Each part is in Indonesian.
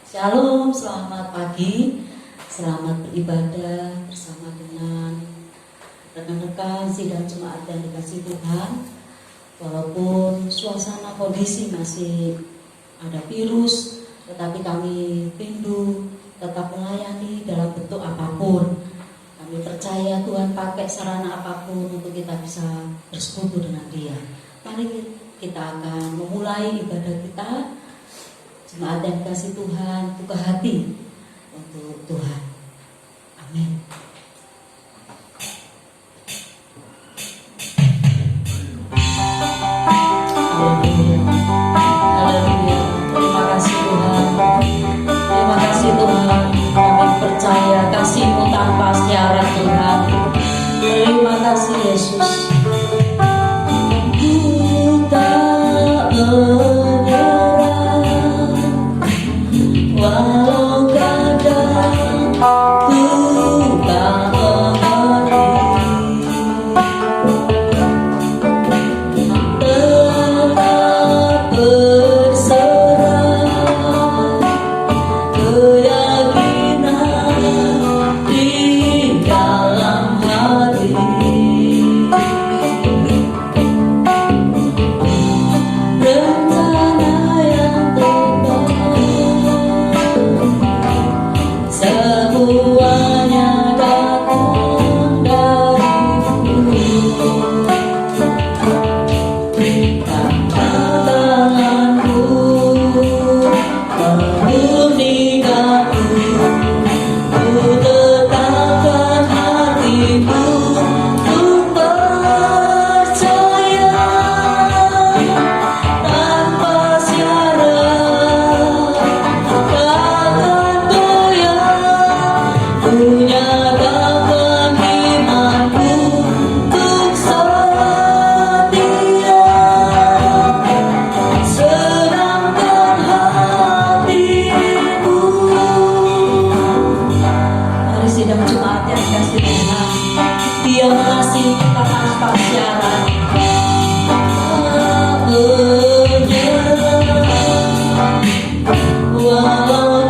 Shalom, selamat pagi, selamat beribadah bersama dengan rekan-rekan sidang jemaat yang dikasihi Tuhan. Walaupun suasana kondisi masih ada virus, tetapi kami rindu tetap melayani dalam bentuk apapun. Kami percaya Tuhan pakai sarana apapun untuk kita bisa bersekutu dengan Dia. Mari kita akan memulai ibadah kita. Jemaat yang kasih Tuhan, buka hati untuk Tuhan. Amin. Haleluya. Terima kasih Tuhan. Terima kasih Tuhan. Kami percaya kasih-Mu tanpa syarat Tuhan. Terima kasih Yesus. Walau kadang ku tak mengerti, tetap berserah, keyakinan di dalam hati. Rencana yang semuanya datang darimu. Tanganku memurnikanku, ku tetapkan hatiku untuk percaya tanpa syarat, takkan goyah. Kunyatakan imanku untuk setia, senangkan hatimu. Mari sidang jemaat yang dikasihi Tuhan, Dia mengasihi kita tanpa syarat. Tak menyerah, walau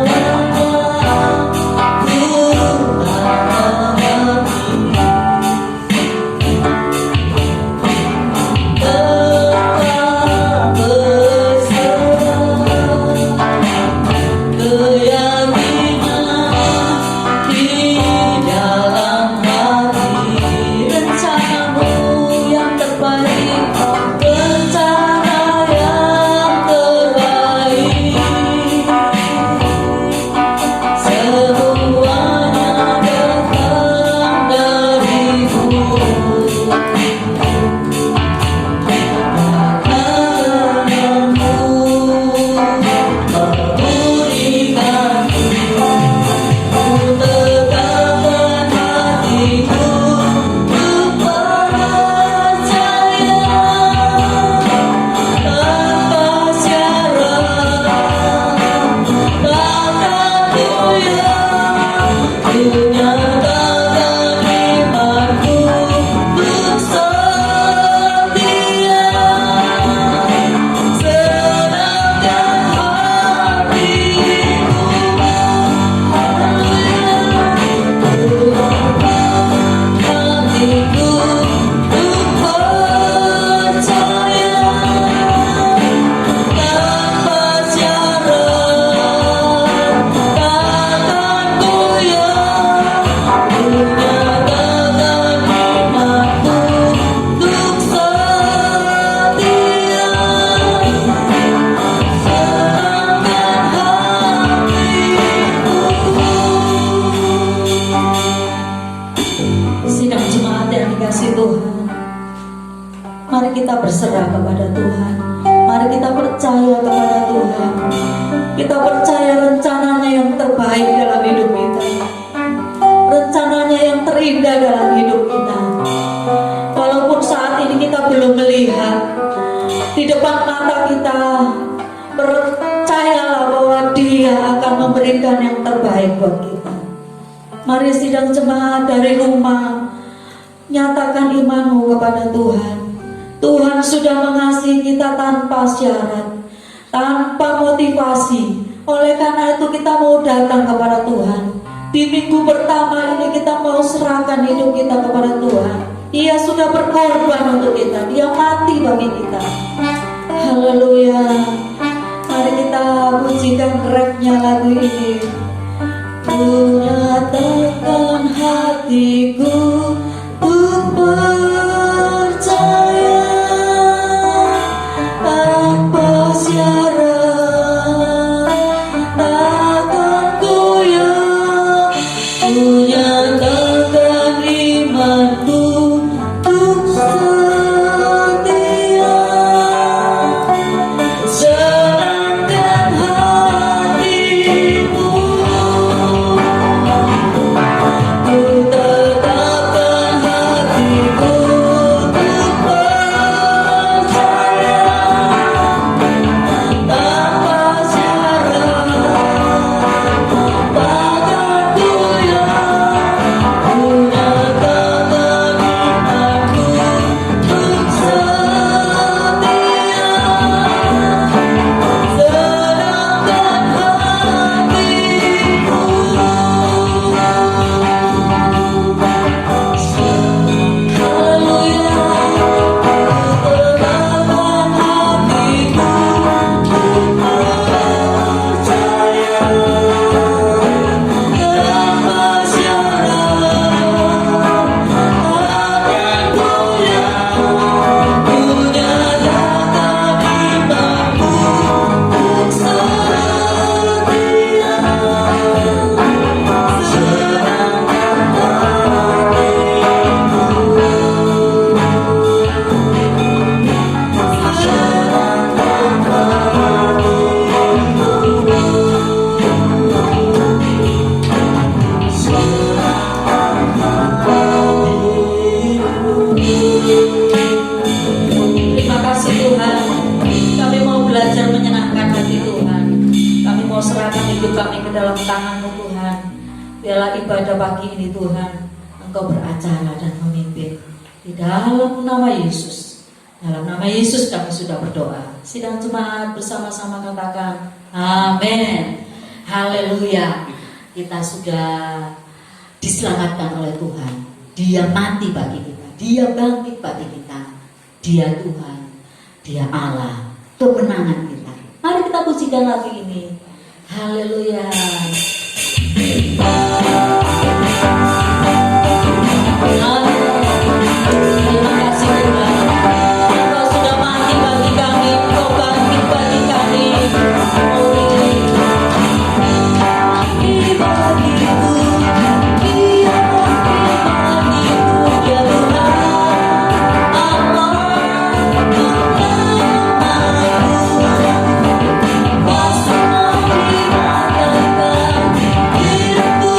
berserah kepada Tuhan. Mari kita percaya kepada Tuhan. Kita percaya rencananya yang terbaik dalam hidup kita, rencananya yang terindah dalam hidup kita. Walaupun saat ini kita belum melihat di depan mata kita, percayalah bahwa Dia akan memberikan yang terbaik buat kita. Mari sidang jemaat dari rumah, nyatakan imanmu kepada Tuhan. Tuhan sudah mengasihi kita tanpa syarat, tanpa motivasi. Oleh karena itu kita mau datang kepada Tuhan. Di minggu pertama ini kita mau serahkan hidup kita kepada Tuhan. Dia sudah berkorban untuk kita, dia mati bagi kita. Haleluya. Mari kita pujikan rapnya lagu ini. Ku nyatakan hatiku untuk percaya tanpa syarat akan goyah. Ku nyatakan imanku untuk setia. Senangkan hatimu, ku tetapkan hatiku untuk percaya tanpa syarat takkan goyah. Ku nyatakan imanku untuk setia. Senangkan hatimu, haleluya. Ku tetapkan hatiku untuk percaya tanpa syarat akan goyah. Ku nyatakan imanku untuk setia. Senangkan Terima kasih Tuhan. Kami mau belajar menyenangkan hati Tuhan. Kami mau serahkan hidup kami ke dalam tangan-Mu Tuhan. Biarlah ibadah pagi ini Tuhan, Engkau beracara dan memimpin. Di dalam nama Yesus. Dalam nama Yesus kami sudah berdoa. Sidang jemaat bersama-sama katakan amin. Haleluya. Kita sudah diselamatkan oleh Tuhan. Dia mati bagi kita. Dia bangkit bagi kita. Dia Tuhan. Dia Allah. Kemenangan kita. Mari kita pujikan lagi ini. Haleluya. Terima kasih Tuhan. Engkau sudah mati bagi kami. Engkau bangkit bagi kami. Mati bagiku, Dia mati bagiku, ya Tuhan. Allah untuk namamu, kuasa menggunakan hidupku.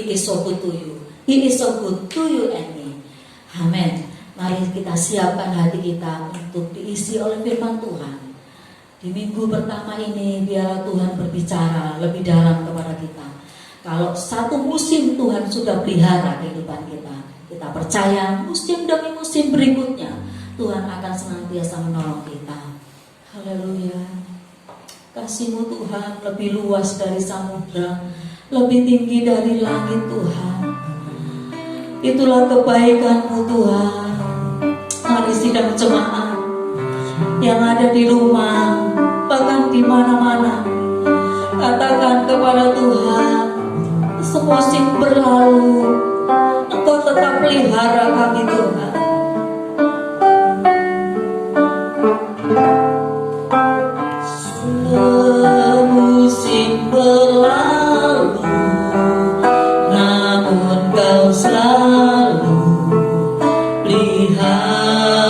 He is so good to you. He is so good to you and me. Amin. Mari kita siapkan hati kita untuk diisi oleh firman Tuhan. Di minggu pertama ini biarlah Tuhan berbicara lebih dalam kepada kita. Kalau satu musim Tuhan sudah pelihara kehidupan kita, kita percaya musim demi musim berikutnya Tuhan akan senantiasa menolong kita. Haleluya. Kasih-Mu Tuhan lebih luas dari samudra, lebih tinggi dari langit Tuhan. Itulah kebaikan-Mu Tuhan. Mari sidang jemaat yang ada di rumah, bahkan di mana-mana, katakan kepada Tuhan, semusim berlalu, Engkau tetap pelihara kami Tuhan. Semusim berlalu, namun Kau selalu peliharaku.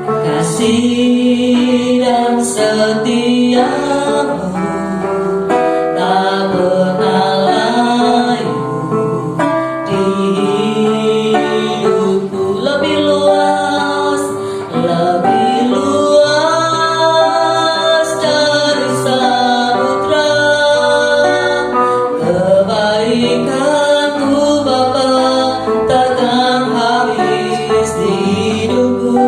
Kasih dan setia-Mu tak pernah layu di hidupku. Lebih luas dari samudra, kebaikan-Mu Bapa takkan habis di hidupku.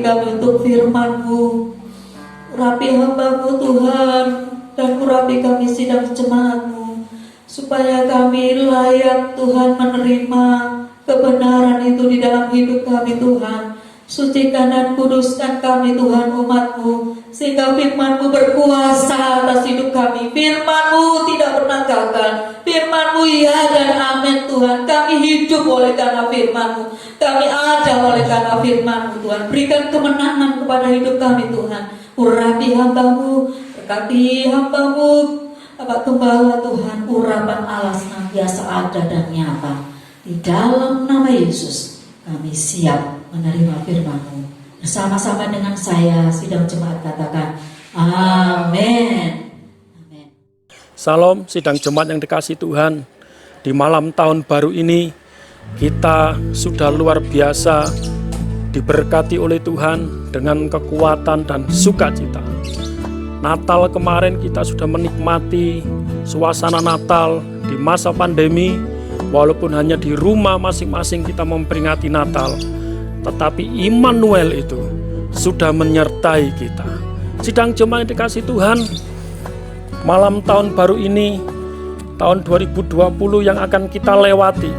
kami untuk firman-Mu. Urapi hamba-Mu Tuhan, dan urapi kami sidang jemaat-Mu, supaya kami layak Tuhan menerima kebenaran itu di dalam hidup kami Tuhan. Sucikan dan kuduskan kami Tuhan umat-Mu, sehingga firman-Mu berkuasa atas hidup kami. Firman-Mu tidak pernah gagal, firman-Mu ya dan amin Tuhan. Kami hidup oleh karena firman-Mu, kami ada oleh karena firman-Mu Tuhan. Berikan kemenangan kepada hidup kami Tuhan. Urapi hamba-Mu, berkati hamba-Mu, Bapak Gembala Tuhan. Urapan Allah senantiasa ada dan nyata. Di dalam nama Yesus kami siap menerima firman-Mu. Bersama-sama dengan saya, sidang jemaat katakan amin. Amin. Salam sidang jemaat yang dikasihi Tuhan. Di malam tahun baru ini kita sudah luar biasa diberkati oleh Tuhan dengan kekuatan dan sukacita. Natal kemarin kita sudah menikmati suasana Natal di masa pandemi. Walaupun hanya di rumah masing-masing kita memperingati Natal, tetapi Immanuel itu sudah menyertai kita. Sidang jemaat yang dikasihi Tuhan, malam tahun baru ini, tahun 2020 yang akan kita lewati,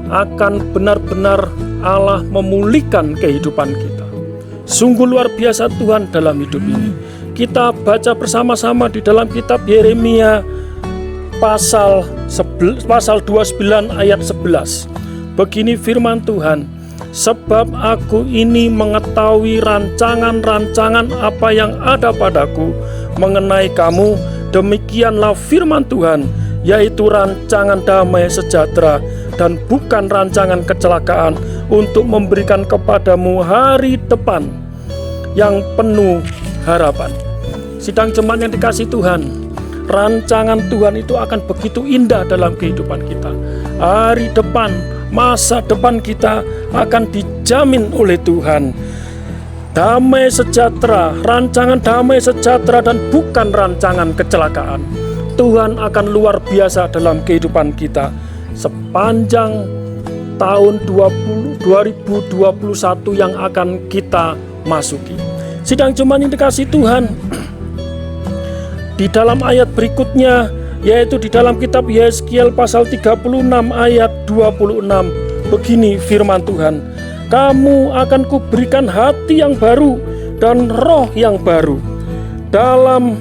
akan benar-benar Allah memulihkan kehidupan kita. Sungguh luar biasa Tuhan dalam hidup ini. Kita baca bersama-sama di dalam kitab Yeremia pasal 29 ayat 11. Begini firman Tuhan, sebab aku ini mengetahui rancangan-rancangan apa yang ada padaku mengenai kamu, demikianlah firman Tuhan, yaitu rancangan damai sejahtera dan bukan rancangan kecelakaan, untuk memberikan kepadamu hari depan yang penuh harapan. Sidang jemaat yang dikasihi Tuhan, rancangan Tuhan itu akan begitu indah dalam kehidupan kita. Hari depan, masa depan kita akan dijamin oleh Tuhan. Damai sejahtera, rancangan damai sejahtera dan bukan rancangan kecelakaan. Tuhan akan luar biasa dalam kehidupan kita sepanjang tahun 2021 yang akan kita masuki. Sidang jemaat yang dikasihi Tuhan, di dalam ayat berikutnya, yaitu di dalam kitab Yeskiel pasal 36 ayat 26, begini firman Tuhan, kamu akan kuberikan hati yang baru dan roh yang baru dalam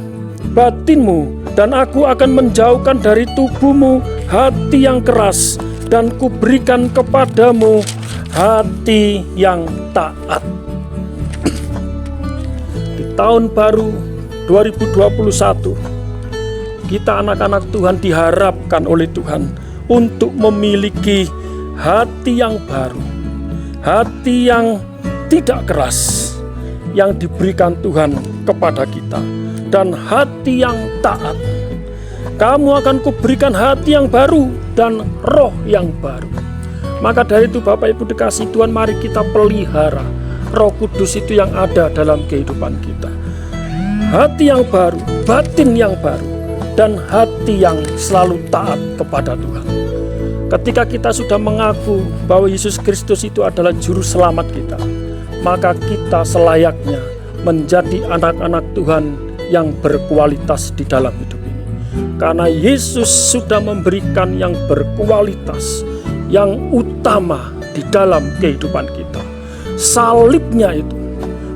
batinmu, dan aku akan menjauhkan dari tubuhmu hati yang keras, dan kuberikan kepadamu hati yang taat. Di tahun baru 2021, kita anak-anak Tuhan diharapkan oleh Tuhan untuk memiliki hati yang baru, hati yang tidak keras yang diberikan Tuhan kepada kita, dan hati yang taat. Kamu akan kuberikan hati yang baru dan roh yang baru. Maka dari itu Bapak Ibu dikasihi Tuhan, mari kita pelihara Roh Kudus itu yang ada dalam kehidupan kita. Hati yang baru, batin yang baru, dan hati yang selalu taat kepada Tuhan. Ketika kita sudah mengaku bahwa Yesus Kristus itu adalah juru selamat kita, maka kita selayaknya menjadi anak-anak Tuhan yang berkualitas di dalam hidup ini. Karena Yesus sudah memberikan yang berkualitas, yang utama di dalam kehidupan kita. Salibnya itu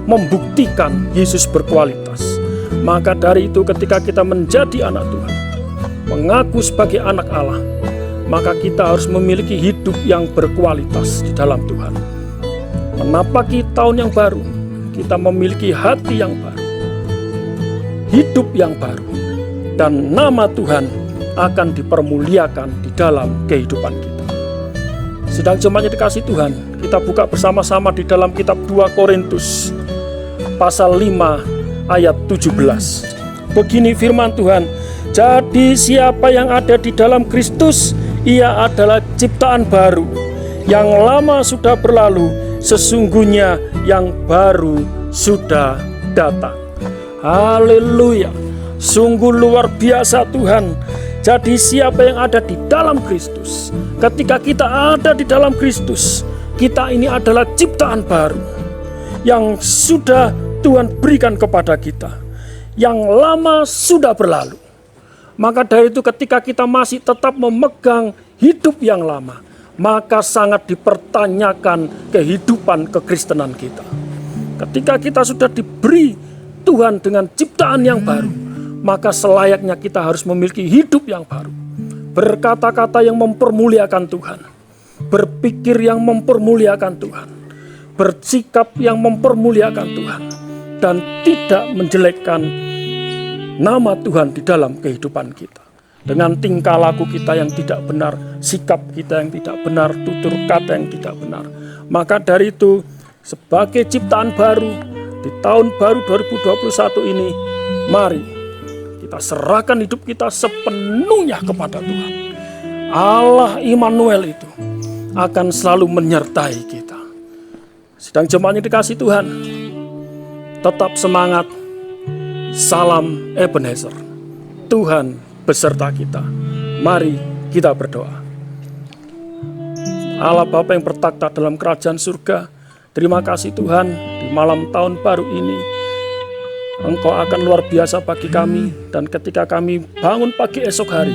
membuktikan Yesus berkualitas. Maka dari itu ketika kita menjadi anak Tuhan, mengaku sebagai anak Allah, maka kita harus memiliki hidup yang berkualitas di dalam Tuhan. Menapaki tahun yang baru, kita memiliki hati yang baru, hidup yang baru, dan nama Tuhan akan dipermuliakan di dalam kehidupan kita. Sedang jemaat yang dikasihi Tuhan, kita buka bersama-sama di dalam kitab 2 Korintus pasal 5 ayat 17. Begini firman Tuhan, jadi siapa yang ada di dalam Kristus, ia adalah ciptaan baru. Yang lama sudah berlalu, sesungguhnya yang baru sudah datang. Haleluya. Sungguh luar biasa Tuhan. Jadi siapa yang ada di dalam Kristus, ketika kita ada di dalam Kristus, kita ini adalah ciptaan baru yang sudah Tuhan berikan kepada kita. Yang lama sudah berlalu. Maka dari itu ketika kita masih tetap memegang hidup yang lama, maka sangat dipertanyakan kehidupan kekristenan kita. Ketika kita sudah diberi Tuhan dengan ciptaan yang baru, maka selayaknya kita harus memiliki hidup yang baru. Berkata-kata yang mempermuliakan Tuhan, berpikir yang mempermuliakan Tuhan, bersikap yang mempermuliakan Tuhan, dan tidak menjelekkan nama Tuhan di dalam kehidupan kita. Dengan tingkah laku kita yang tidak benar, sikap kita yang tidak benar, tutur kata yang tidak benar. Maka dari itu, sebagai ciptaan baru di tahun baru 2021 ini, mari kita serahkan hidup kita sepenuhnya kepada Tuhan. Allah Immanuel itu akan selalu menyertai kita. Sedang jemaatnya dikasih Tuhan, tetap semangat. Salam Ebenezer. Tuhan beserta kita. Mari kita berdoa. Allah Bapa yang bertakhta dalam kerajaan surga, terima kasih Tuhan, di malam tahun baru ini Engkau akan luar biasa bagi kami. Dan ketika kami bangun pagi esok hari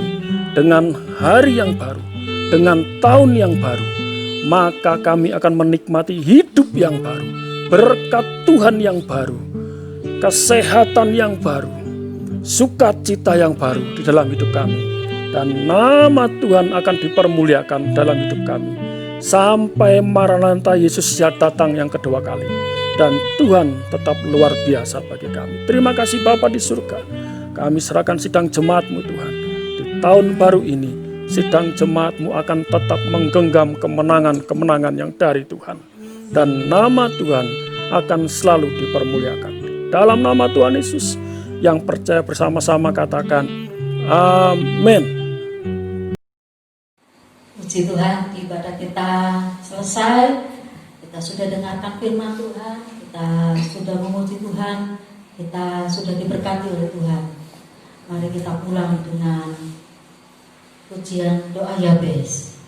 dengan hari yang baru, dengan tahun yang baru, maka kami akan menikmati hidup yang baru, berkat Tuhan yang baru, kesehatan yang baru, sukacita yang baru di dalam hidup kami. Dan nama Tuhan akan dipermuliakan dalam hidup kami sampai Maranatha Yesus datang yang kedua kali. Dan Tuhan tetap luar biasa bagi kami. Terima kasih Bapa di surga. Kami serahkan sidang jemaat-Mu Tuhan. Di tahun baru ini, sidang jemaat-Mu akan tetap menggenggam kemenangan-kemenangan yang dari Tuhan. Dan nama Tuhan akan selalu dipermuliakan. Dalam nama Tuhan Yesus, yang percaya bersama-sama katakan amin. Puji Tuhan, ibadah kita selesai. Kita sudah dengarkan firman Tuhan, kita sudah memuji Tuhan, kita sudah diberkati oleh Tuhan. Mari kita pulang dengan pujian doa Yabes.